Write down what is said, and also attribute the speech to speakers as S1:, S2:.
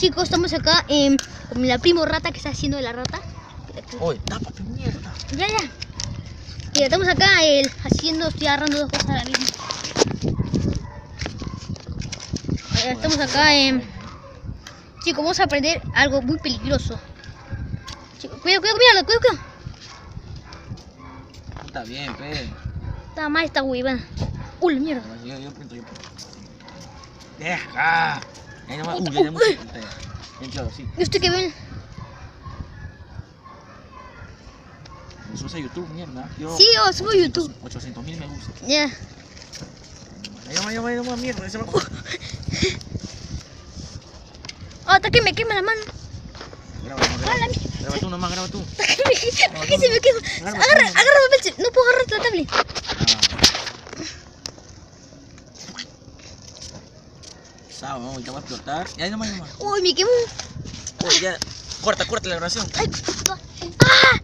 S1: Chicos, estamos acá con la primo rata que está haciendo de la rata.
S2: Oye, tápate, mierda.
S1: Ya. Y estamos acá estoy agarrando dos cosas a la misma. Estamos acá chicos, vamos a aprender algo muy peligroso. Chicos, cuidado.
S2: Está bien, pe.
S1: Está mal esta huevada. La mierda.
S2: Yo pinto. Deja. Ahí nomás. Ya mucho. Bien claro, sí.
S1: ¿Y usted qué ven?
S2: Me subes a YouTube, mierda.
S1: Sí, yo subo a YouTube.
S2: 800.000 me gusta.
S1: Ya.
S2: Ahí nomás, mierda. Ese va.
S1: Hasta que me quema la mano.
S2: Graba tú nomás, graba tú.
S1: ¿Por qué se me quema? Agarra papel. No puedo agarrar la tablet.
S2: Vamos, ya va a explotar. Y ahí nomás.
S1: Uy, me quemó.
S2: Uy, ya. Corta la grabación.
S1: Ay, ¡ah!